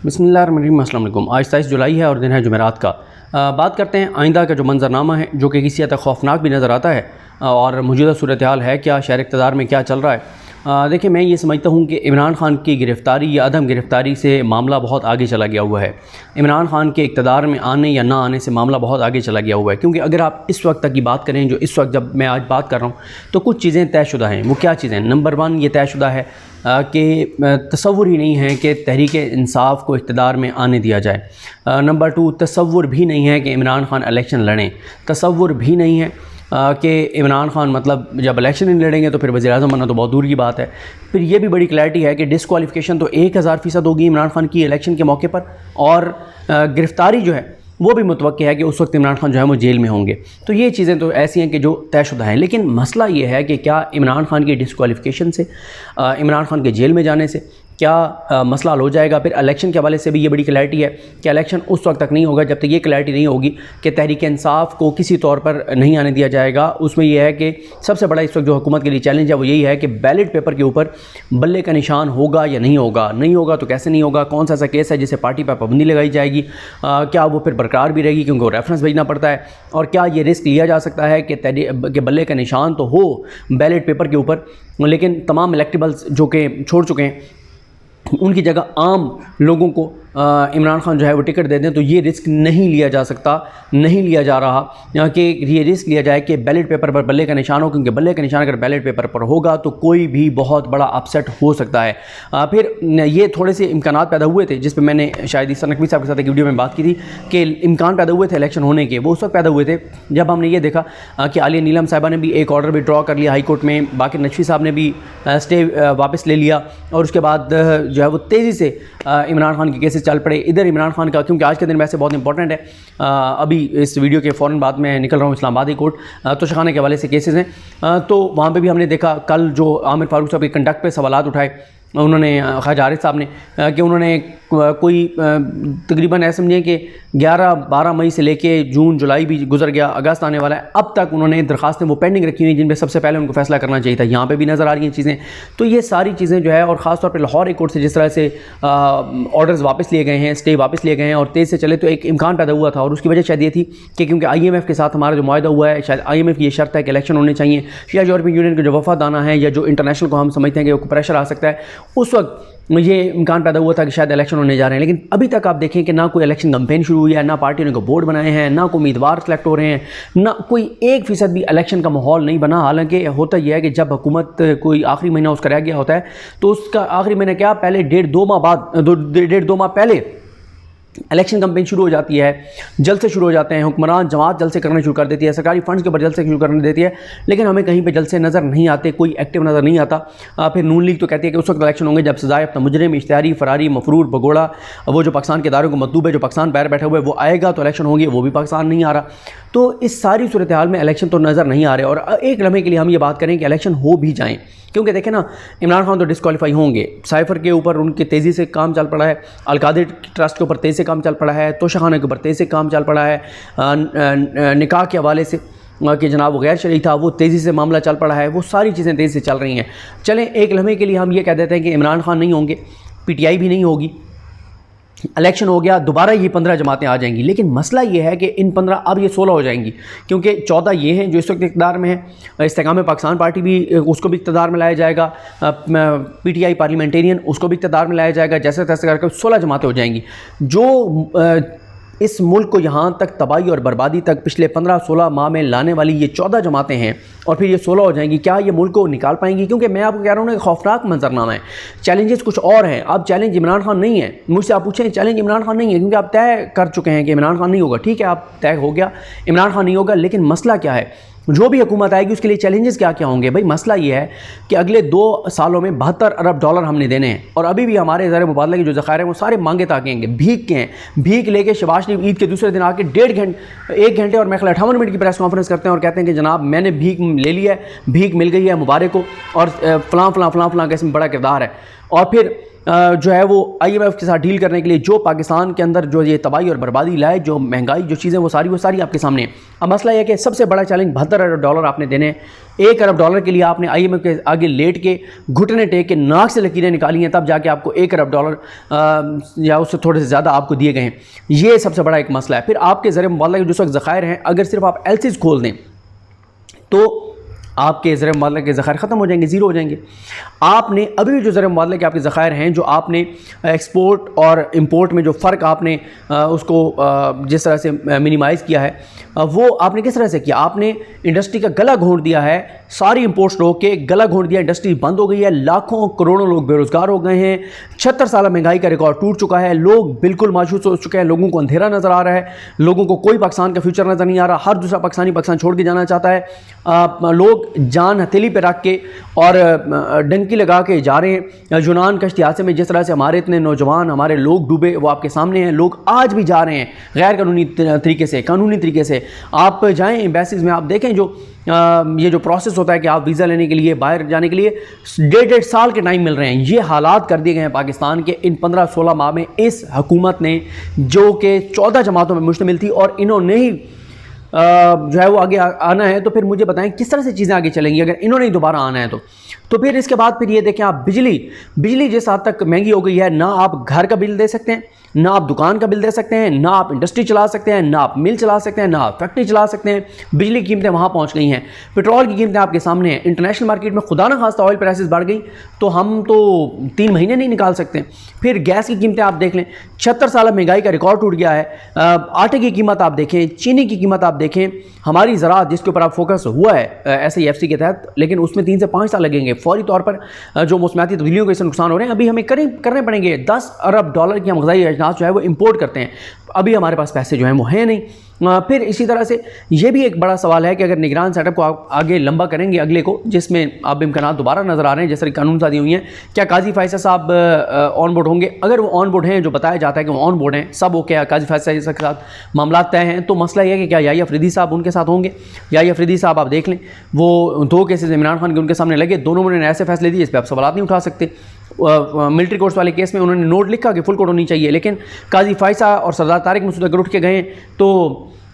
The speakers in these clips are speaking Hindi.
बिस्मिल्लाहिर्रहमानिर्रहीम। अस्सलाम वालेकुम। आज 27 जुलाई है और दिन है जुमेरात का। बात करते हैं आइंदा का जो मंजरनामा है, जो कि किसी हद तक खौफनाक भी नज़र आता है और मौजूदा सूरत हाल है क्या, शहर इक़्तिदार में क्या चल रहा है। देखिए, मैं ये समझता हूँ कि इमरान ख़ान की गिरफ़्तारी या अदम गिरफ़्तारी से मामला बहुत आगे चला गया हुआ है। इमरान ख़ान के इक़्तिदार में आने या ना आने से मामला बहुत आगे चला गया हुआ है, क्योंकि अगर आप इस वक्त तक की बात करें, जो इस वक्त जब मैं आज बात कर रहा हूँ, तो कुछ चीज़ें तयशुदा हैं। वो क्या चीज़ें? नंबर 1 ये तयशुदा है कि तसव्वुर ही नहीं है कि तहरीक इंसाफ को इक़्तिदार में आने दिया जाए। नंबर 2 तसव्वुर भी नहीं है कि इमरान ख़ान इलेक्शन लड़ें। तसव्वुर भी नहीं है कि इमरान ख़ान मतलब जब इलेक्शन नहीं लड़ेंगे तो फिर वज़ीर-ए-आज़म बनना तो बहुत दूर की बात है। फिर ये भी बड़ी क्लैरिटी है कि डिसक्वालिफ़िकेशन तो 1000% होगी इमरान ख़ान की इलेक्शन के मौके पर, और गिरफ़्तारी जो है वो भी मुतवक्किल है कि उस वक्त इमरान ख़ान जो है वो जेल में होंगे। तो ये चीज़ें तो ऐसी हैं कि जो तयशुदा हैं। लेकिन मसला ये है कि क्या इमरान ख़ान की डिसक्वालिफ़िकेशन से, इमरान ख़ान के जेल में जाने से क्या मसला हल हो जाएगा? फिर इलेक्शन के हवाले से भी ये बड़ी क्लैरिटी है कि इलेक्शन उस वक्त तक नहीं होगा जब तक ये क्लैरिटी नहीं होगी कि तहरीक इंसाफ को किसी तौर पर नहीं आने दिया जाएगा। उसमें यह है कि सबसे बड़ा इस वक्त जो हुकूमत के लिए चैलेंज है वो यही है कि बैलेट पेपर के ऊपर बल्ले का निशान होगा या नहीं होगा। नहीं होगा तो कैसे नहीं होगा? कौन सा ऐसा केस है जिसे पार्टी पर पाबंदी लगाई जाएगी? क्या वो फिर बरकरार भी रहेगी क्योंकि वो रेफरेंस भेजना पड़ता है? और क्या ये रिस्क लिया जा सकता है कि बल्ले का निशान तो हो बैलेट पेपर के ऊपर, लेकिन तमाम इलेक्टेबल्स जो कि छोड़ चुके हैं उनकी जगह आम लोगों को इमरान ख़ान जो है वो टिकट दे दें? तो ये रिस्क नहीं लिया जा सकता, नहीं लिया जा रहा कि ये रिस्क लिया जाए कि बैलेट पेपर पर बल्ले का निशान हो, क्योंकि बल्ले का निशान अगर बैलेट पेपर पर होगा तो कोई भी बहुत बड़ा अपसेट हो सकता है। फिर ये थोड़े से इम्कानात पैदा हुए थे जिस पर मैंने शायद ईसा नकवी साहब के साथ एक वीडियो में बात की थी कि इम्कान पैदा हुए थे इलेक्शन होने के। वो उस वक्त पैदा हुए थे जब हमने ये देखा कि आलिया नीलम साहिबा ने भी एक ऑर्डर विड्रॉ कर लिया हाई कोर्ट में, बाकी नकवी साहब ने भी स्टे वापस ले लिया, और उसके बाद जो है वो तेज़ी से इमरान ख़ान के केसेस चल पड़े। इधर इमरान ख़ान का, क्योंकि आज के दिन वैसे बहुत इंपॉर्टेंट है, अभी इस वीडियो के फ़ौरन बाद मैं निकल रहा हूँ इस्लामाबाद हाई कोर्ट, तोशाखाना के हवाले से केसेस हैं। तो वहाँ पे भी हमने देखा कल जो आमिर फारूक साहब के कंडक्ट पे सवालात उठाए उन्होंने, ख्वाजा आरिफ साहब ने, कि उन्होंने कोई तकरीबन ऐसा समझिए कि 11-12 मई से लेके जून जुलाई भी गुजर गया, अगस्त आने वाला है, अब तक उन्होंने दरखास्तें वो पेंडिंग रखी हुई जिन पे सबसे पहले उनको फैसला करना चाहिए था। यहाँ पे भी नज़र आ रही हैं चीज़ें। तो ये सारी चीज़ें जो है, और ख़ास तौर पे लाहौर हाई कोर्ट से जिस तरह से ऑर्डर्स वापस लिए गए हैं, स्टे वापस लिए गए हैं और तेज़ से चले, तो एक इम्कान पैदा हुआ था। और उसकी वजह शायद ये थी कि क्योंकि IMF के साथ हमारा जो मुआहदा हुआ है, शायद IMF की ये शर्त है कि इलेक्शन होने चाहिए, या यूरोपियन यूनियन के जो वफादाना है या जो इंटरनेशनल को हम समझते हैं कि वो प्रेशर आ सकता है, उस वक्त ये इम्कान पैदा हुआ था कि शायद इलेक्शन होने जा रहे हैं। लेकिन अभी तक आप देखें कि ना कोई इलेक्शन कैंपेन शुरू हुई है, ना पार्टियों ने को बोर्ड बनाए हैं, ना कोई उम्मीदवार सेलेक्ट हो रहे हैं, ना कोई 1% भी इलेक्शन का माहौल नहीं बना। हालांकि होता यह है कि जब हुकूमत कोई आखिरी महीना उसका रह गया होता है तो उसका आखिरी महीना क्या, पहले 1.5-2 माह बाद, 1.5-2 माह पहले इलेक्शन कैंपेन शुरू हो जाती है, जलसे शुरू हो जाते हैं, हुक्मरान जमात जलसे करने शुरू कर देती है, सरकारी फंड्स के ऊपर जलसे शुरू करने देती है, लेकिन हमें कहीं पे जलसे नज़र नहीं आते, कोई एक्टिव नज़र नहीं आता। फिर नून लीग तो कहती है कि उस वक्त इलेक्शन होंगे जब सजाए अपना मुजरिम, इश्तिहारी, फरारी, मफरूर, भगोड़ा, वो जो पाकिस्तान के इदारों को मतलूब है, जो पाकिस्तान बाहर बैठा हुआ है, वो आएगा तो इलेक्शन होंगे, वो भी पाकिस्तान नहीं आ रहा। तो इस सारी सूरत हाल में इलेक्शन तो नज़र नहीं आ रहे। और एक लम्हे के लिए हम ये बात करें कि इलेक्शन हो भी जाएँ, क्योंकि देखें ना, इमरान ख़ान तो डिस्क्वालीफाई होंगे, साइफर के ऊपर उनके तेज़ी से काम चल पड़ा है, अलकादिर ट्रस्ट के ऊपर तेज़ी से काम चल पड़ा है, तोशाखाना के ऊपर तेज़ी से काम चल पड़ा है, निकाह के हवाले से कि जनाब वो गैर शरई था, वो तेज़ी से मामला चल पड़ा है, वो सारी चीज़ें तेज़ी से चल रही हैं। चलें, एक लम्हे के लिए हम ये कह देते हैं कि इमरान ख़ान नहीं होंगे, PTI भी नहीं होगी, इलेक्शन हो गया, दोबारा ये 15 जमातें आ जाएंगी। लेकिन मसला ये है कि इन 15 अब ये 16 हो जाएंगी, क्योंकि 14 ये हैं जो इस वक्त इक़्तिदार में है। इस्तेकाम पाकिस्तान पार्टी भी, उसको भी इक़्तिदार में लाया जाएगा, PTI पार्लियामेंटेरियन, उसको भी इक़्तिदार में लाया जाएगा, जैसे तैसे करके 16 जमातें हो जाएंगी, जो इस मुल्क को यहाँ तक तबाही और बर्बादी तक पिछले 15-16 माह में लाने वाली ये 14 जमातें हैं, और फिर ये 16 हो जाएंगी। क्या ये मुल्क को निकाल पाएंगी? क्योंकि मैं आपको कह रहा हूँ ना, खौफनाक मंजरनामा है, चैलेंजेस कुछ और हैं। अब चैलेंज इमरान ख़ान नहीं है, मुझसे आप पूछें, चैलेंज इमरान ख़ान नहीं है, क्योंकि आप तय कर चुके हैं कि इमरान ख़ान नहीं होगा। ठीक है, आप तय हो गया इमरान ख़ान नहीं होगा, लेकिन मसला क्या है? जो भी हुकूमत आएगी उसके लिए चैलेंजेस क्या क्या होंगे? भाई, मसला ये है कि अगले 2 सालों में $72 अरब हमने देने हैं, और अभी भी हमारे ज़र मुबादला के जो ज़खायर हैं वो सारे मांगे ताकेंगे, भीख के हैं। भीख लेके शहबाज शरीफ ईद के दूसरे दिन आके 1 घंटे और मैं 58 मिनट की प्रेस कॉन्फ्रेंस करते हैं और कहते हैं कि जनाब मैंने भीख ले लिया है, भीख मिल गई है मुबारक को, और फ़लाँ किस्म बड़ा किरदार है। और फिर जो है वो IMF के साथ डील करने के लिए जो पाकिस्तान के अंदर जो ये तबाही और बर्बादी लाए, जो महंगाई, जो चीज़ें वो सारी आपके सामने हैं। अब मसला यह है कि सबसे बड़ा चैलेंज $72 अरब आपने देने हैं। $1 अरब के लिए आपने IMF के आगे लेट के घुटने टेक के नाक से लकीरें निकाली हैं, तब जाके आपको $1 अरब या उससे थोड़े से ज़्यादा आपको दिए गए हैं। ये सबसे बड़ा एक मसला है। फिर आपके ज़रिए मुबादला के जो ज़खायर हैं, अगर सिर्फ आप LCs खोल दें तो आपके ज़रिए मुबादला के ज़खायर ख़त्म हो जाएंगे, ज़ीरो हो जाएंगे। आपने अभी भी जो ज़रिए मुबादला के आपके ज़खायर हैं, जो आपने एक्सपोर्ट और इंपोर्ट में जो फ़र्क आपने उसको जिस तरह से मिनिमाइज़ किया है, वो आपने किस तरह से किया? आपने इंडस्ट्री का गला घोंट दिया है, सारी इंपोर्ट्स रोक के गला घोंट दिया, इंडस्ट्री बंद हो गई है, लाखों करोड़ों लोग बेरोज़गार हो गए हैं, 76 साल महंगाई का रिकॉर्ड टूट चुका है, लोग बिल्कुल मायूस हो चुके हैं, लोगों को अंधेरा नज़र आ रहा है, लोगों को कोई पाकिस्तान का फ्यूचर नज़र नहीं आ रहा, हर दूसरा पाकिस्तानी पाकिस्तान छोड़ के जाना चाहता है। लोग जान हथेली पे रख के और डंकी लगा के जा रहे हैं। यूनान कश्ती हादसे में जिस तरह से हमारे इतने नौजवान, हमारे लोग डूबे, वो आपके सामने हैं। लोग आज भी जा रहे हैं गैर कानूनी तरीके से, कानूनी तरीके से। आप जाएं एम्बेसीज में, आप देखें जो ये जो प्रोसेस होता है कि आप वीज़ा लेने के लिए, बाहर जाने के लिए 1.5 साल के टाइम मिल रहे हैं। ये हालात कर दिए गए हैं पाकिस्तान के इन 15-16 माह में इस हुकूमत ने, जो कि 14 जमातों में मुश्तमिल थी, और इन्होंने ही जो है वो आगे आना है। तो फिर मुझे बताएं किस तरह से चीज़ें आगे चलेंगी अगर इन्होंने ही दोबारा आना है तो फिर इसके बाद फिर ये देखें आप, बिजली जिस हद तक महंगी हो गई है, ना आप घर का बिल दे सकते हैं, ना आप दुकान का बिल दे सकते हैं, ना आप इंडस्ट्री चला सकते हैं, ना आप मिल चला सकते हैं, ना आप फैक्ट्री चला सकते हैं। बिजली की कीमतें वहाँ पहुँच गई हैं, पेट्रोल की कीमतें आपके सामने हैं। इंटरनेशनल मार्केट में खुदा ना खास्ता ऑयल प्राइसेस बढ़ गई तो हम तो 3 महीने नहीं निकाल सकते। फिर गैस की कीमतें आप देख लें, 76 साल महंगाई का रिकॉर्ड टूट गया है। आटे की कीमत आप देखें, चीनी की कीमत आप देखें, हमारी ज़राअत जिसके ऊपर आप फोकस हुआ है SIFC के तहत, लेकिन उसमें 3 से 5 साल लगेंगे। फौरी तौर पर जो मौसमियाती तब्दीलियों के इससे नुकसान हो रहे हैं, अभी हमें करने पड़ेंगे। $10 अरब की हम ग़िज़ाई अजनास जो है वो इंपोर्ट करते हैं, अभी हमारे पास पैसे जो हैं वो हैं नहीं। फिर इसी तरह से ये भी एक बड़ा सवाल है कि अगर निगरान सेटअप को आप आगे लंबा करेंगे अगले को, जिसमें अब इम्कानात दोबारा नज़र आ रहे हैं, जैसे कानून साजी हुई हैं, क्या काजी फैसल साहब ऑन बोर्ड होंगे? अगर वो ऑन बोर्ड हैं, जो बताया जाता है कि वो ऑन बोर्ड हैं, सब ओके है, काजी फैसल के साथ मामला तय हैं, तो मसला ये है कि क्या याहिया अफरीदी साहब उनके साथ होंगे? याहिया अफरीदी साहब आप देख लें, वो 2 केसेस इमरान खान के उनके सामने लगे, दोनों ने ऐसे फैसले दिए, इस पर आप सवाल नहीं उठा सकते। मिलिट्री कोर्ट्स वाले केस में उन्होंने नोट लिखा कि फुल कोर्ट होनी चाहिए, लेकिन काजी फैसल और सरदार तारिक मसूद अगर उठ के गए तो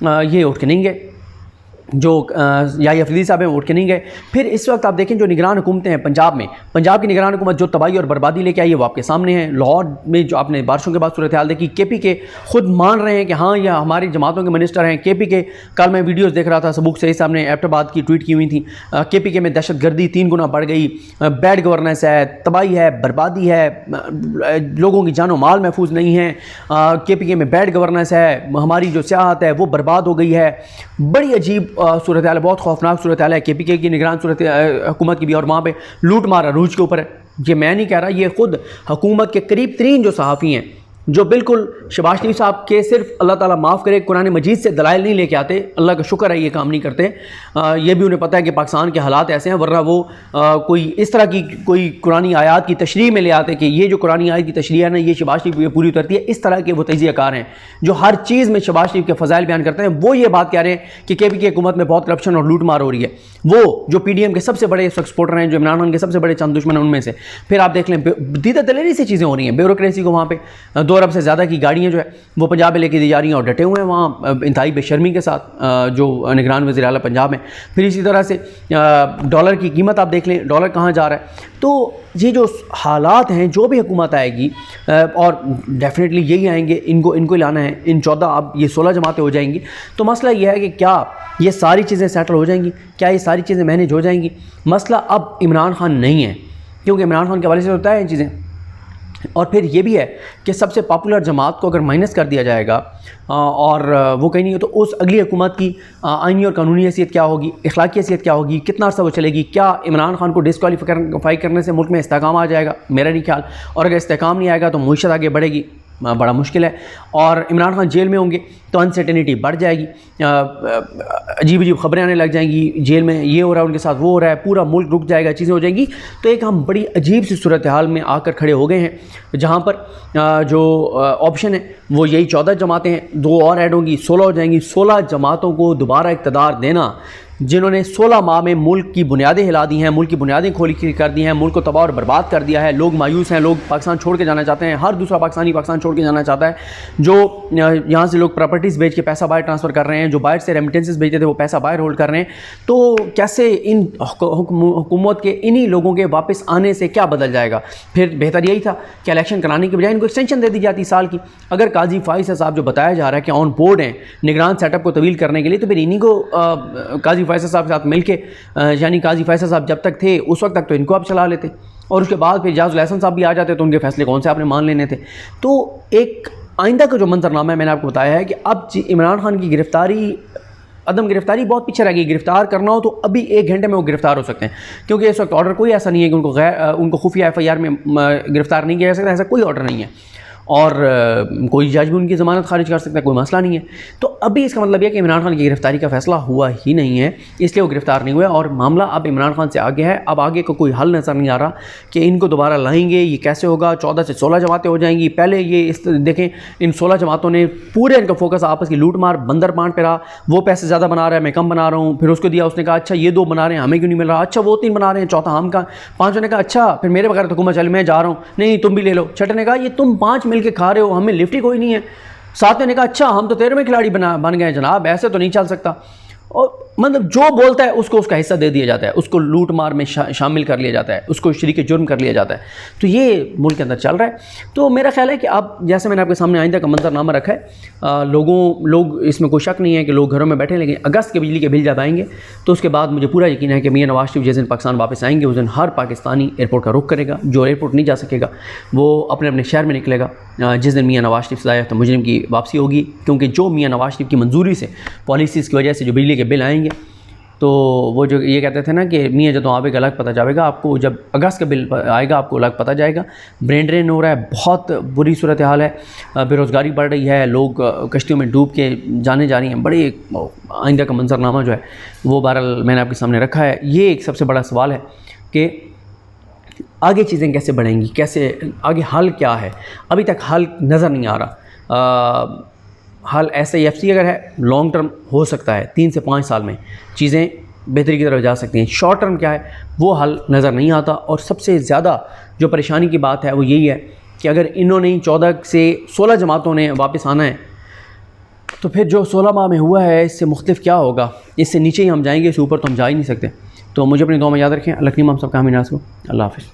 ये उठ के नहीं गए, जो याहिया अफरीदी साहब हैं उठ के नहीं गए। फिर इस वक्त आप देखें जो निगरान हुकूमतें हैं पंजाब में, पंजाब की निगरान हुकूमत जो तबाही और बर्बादी लेके आई है वो आपके सामने है। लाहौर में जो आपने बारिशों के बाद सूरत हाल देखी, KPK खुद मान रहे हैं कि हाँ यह हमारी जमातों के मिनिस्टर हैं। KPK, कल मैं वीडियोज़ देख रहा था, सबूक सईद साहब ने एबटाबाद की ट्वीट की हुई थी, KPK में दहशत गर्दी 3 गुना बढ़ गई, बैड गवर्नेंस है, तबाही है, बर्बादी है, लोगों की जानो माल महफूज नहीं है, KPK में बैड गवर्नेंस है, हमारी जो सियाहत है वो बर्बाद हो गई है। बड़ी अजीब सूरत हाल है, बहुत खौफनाक सूरत हाल है। KPK की निगरान सूरत हुकूमत की भी, और वहाँ पे लूट मार अरूज के ऊपर है। ये मैं नहीं कह रहा, ये खुद हुकूमत के करीब तरीन जो सहाफ़ी हैं, जो बिल्कुल शहबाज शरीफ साहब के सिर्फ अल्लाह ताला माफ़ करे कुरान मजीद से दलाइल नहीं लेके आते, अल्लाह का शुक्र है ये काम नहीं करते। ये भी उन्हें पता है कि पाकिस्तान के हालात ऐसे हैं, वरना वो कोई इस तरह की कोई कुरानी आयात की तशरीह में ले आते कि ये जो कुरानी आयत की तशरीह है ना, ये शहबाज शरीफ ये पूरी उतरती है। इस तरह के वो तजियाकार हैं जो हर चीज़ में शहबाज शरीफ के फ़ज़ाइल बयान करते हैं। वो ये बात कह रहे हैं कि KPK हुकूमत में बहुत करप्शन और लूट मार हो रही है। वो जो PDM के सबसे बड़े सपोर्टर हैं, जो इमरान खान के सबसे बड़े चंद दुश्मन हैं, उनमें से फिर आप देख लें दीदा दलेरी से चीज़ें हो रही हैं। ब्यूरोक्रेसी को वहाँ पर 2 अरब से ज़्यादा की गाड़ियाँ जो है वो पंजाब में लेके दी जा रही हैं और डटे हुए हैं वहाँ इंतहाई बेशर्मी के साथ जो निगरान वज़ीर आला पंजाब में। फिर इसी तरह से डॉलर की कीमत आप देख लें, डॉलर कहाँ जा रहा है। तो ये जो हालात हैं, जो भी हुकूमत आएगी और डेफिनेटली यही आएंगे, इनको लाना है। इन 14 अब ये 16 जमातें हो जाएंगी। तो मसला ये है कि क्या ये सारी चीज़ें सेटल हो जाएंगी, क्या ये सारी चीज़ें मैनेज हो जाएंगी? मसला अब इमरान खान नहीं है, क्योंकि इमरान खान के हवाले से होता है इन चीज़ें। और फिर ये भी है कि सबसे पॉपुलर जमात को अगर माइनस कर दिया जाएगा और वो कहीं नहीं है, तो उस अगली हुकूमत की आइनी और कानूनी हैसियत क्या होगी, इखलाकी हैसियत क्या होगी, कितना अर्सा वो चलेगी? क्या इमरान खान को डिस्क्वालीफाई करने से मुल्क में इस्तेहकाम आ जाएगा? मेरा नहीं ख्याल। और अगर इस्तेहकाम नहीं आएगा तो मुईशत आगे बढ़ेगी, बड़ा मुश्किल है। और इमरान खान जेल में होंगे तो अनसर्टेनिटी बढ़ जाएगी, अजीब अजीब खबरें आने लग जाएंगी, जेल में ये हो रहा है, उनके साथ वो हो रहा है, पूरा मुल्क रुक जाएगा, चीज़ें हो जाएंगी। तो एक हम बड़ी अजीब सी सूरत हाल में आकर खड़े हो गए हैं, जहाँ पर जो ऑप्शन है वो यही 14 जमातें हैं, 2 और ऐड होंगी, 16 हो जाएंगी। 16 जमातों को दोबारा इक़्तिदार देना जिन्होंने 16 माह में मुल्क की बुनियादें हिला दी हैं, मुल्क की बुनियादें खोली कर दी हैं, मुल्क को तबाह और बर्बाद कर दिया है। लोग मायूस हैं, लोग पाकिस्तान छोड़ के जाना चाहते हैं, हर दूसरा पाकिस्तानी पाकिस्तान छोड़ के जाना चाहता है। जो यहाँ से लोग प्रॉपर्टीज़ बेच के पैसा बाहर ट्रांसफ़र कर रहे हैं, जो बाहर से रेमिटेंसेस भेजते थे वो पैसा बाहर होल्ड कर रहे हैं। तो कैसे इन हुकूमत के इन्हीं लोगों के वापस आने से क्या बदल जाएगा? फिर बेहतर यही था कि इलेक्शन कराने के बजाय इनको एक्सटेंशन दे दी जाती साल की। अगर काजी फाइज साहब जो बताया जा रहा है कि ऑन बोर्ड हैं निगरान सेटअप को तवील करने के लिए, तो फिर इन्हीं को काजी फैसल साहब के साथ मिलके, यानी काजी फैसल साहब जब तक थे उस वक्त तक तो इनको आप चला लेते, और उसके बाद फिर इजाज़ुल हसन साहब भी आ जाते तो उनके फैसले कौन से आपने मान लेने थे। तो एक आइंदा का जो मंजरनामा है मैंने आपको बताया है कि अब इमरान खान की गिरफ्तारी, अदम गिरफ्तारी बहुत पीछे रह गई। गिरफ्तार करना हो तो अभी 1 घंटे में वो गिरफ्तार हो सकते हैं, क्योंकि इस वक्त ऑर्डर कोई ऐसा नहीं है कि उनको खुफिया FIR में गिरफ्तार नहीं किया जा सकता, ऐसा कोई ऑर्डर नहीं है, और कोई जज भी उनकी ज़मानत खारिज कर सकता है, कोई मसला नहीं है। तो अभी इसका मतलब यह कि इमरान खान की गिरफ्तारी का फैसला हुआ ही नहीं है, इसलिए वो गिरफ्तार नहीं हुए, और मामला अब इमरान खान से आगे है। अब आगे को कोई हल नज़र नहीं आ रहा कि इनको दोबारा लाएंगे, ये कैसे होगा। 14 से 16 जमातें हो जाएंगी। पहले ये इस देखें, इन 16 जमातों ने पूरे इनका फोकस आपस की लूट मार बंदर पांट पे रहा। वो पैसे ज़्यादा बना रहा है, मैं कम बना रहा हूँ, फिर उसको दिया, उसने कहा अच्छा ये 2 बना रहे हैं, हमें क्यों नहीं मिल रहा, अच्छा वो 3 बना रहे हैं, चौथा हम का, 5 ने कहा अच्छा फिर मेरे बगैर तो हुकूमत चल, मैं जा रहा हूँ, नहीं तुम भी ले लो। छठे ने कहा ये तुम 5 मिल के खा रहे हो, हमें लिफ्ट ही कोई नहीं है। 7 ने कहा अच्छा हम तो 13वें खिलाड़ी बन गए जनाब, ऐसे तो नहीं चल सकता। और मतलब जो बोलता है उसको उसका हिस्सा दे दिया जाता है, उसको लूट मार में शामिल कर लिया जाता है, उसको शरीक जुर्म कर लिया जाता है। तो ये मुल्क के अंदर चल रहा है। तो मेरा ख्याल है कि अब जैसे मैंने आपके सामने आइंदा का मंजरनामा रखा है, लोग इसमें कोई शक नहीं है कि लोग घरों में बैठे, लेकिन अगस्त के बिजली के बिल जब आएंगे तो उसके बाद मुझे पूरा यकीन है कि मियां नवाज शरीफ जिस दिन पाकिस्तान वापस आएंगे उस दिन हर पाकिस्तानी एयरपोर्ट का रुख करेगा। जो एयरपोर्ट नहीं जा सकेगा वो अपने अपने शहर में निकलेगा। जिस दिन मियां नवाज शरीफ सजाया तो मुजरिम की वापसी होगी, क्योंकि जो मियां नवाज शरीफ की मंजूरी से, पॉलिसीज़ की वजह से जो बिजली के बिल आएंगे, तो वो जो ये कहते थे ना कि मियाँ जो आप एक अलग पता जाएगा, आपको जब अगस्त का बिल आएगा आपको अलग पता जाएगा। ब्रेन ड्रेन हो रहा है, बहुत बुरी सूरत हाल है, बेरोज़गारी बढ़ रही है, लोग कश्तियों में डूब के जाने जा रही हैं। बड़े आइंदा का मंजरनामा जो है वो बहरहाल मैंने आपके सामने रखा है। ये एक सबसे बड़ा सवाल है कि आगे चीज़ें कैसे बढ़ेंगी, कैसे आगे हल क्या है। अभी तक हल नज़र नहीं आ रहा। हल SIFC अगर है लॉन्ग टर्म हो सकता है, 3 से 5 साल में चीज़ें बेहतरी की तरफ जा सकती हैं। शॉर्ट टर्म क्या है वो हल नज़र नहीं आता। और सबसे ज़्यादा जो परेशानी की बात है वो यही है कि अगर इन्होंने 14 से 16 जमातों ने वापस आना है तो फिर जो 16 माह में हुआ है इससे मुख्तलिफ क्या होगा। इससे नीचे ही हम जाएंगे, इससे ऊपर तो हम जा ही नहीं सकते। तो मुझे अपनी दुआ में याद रखें। अल्लाह करीम हम सब का हामी नाज़ हो। अल्लाह हाफ़िज़।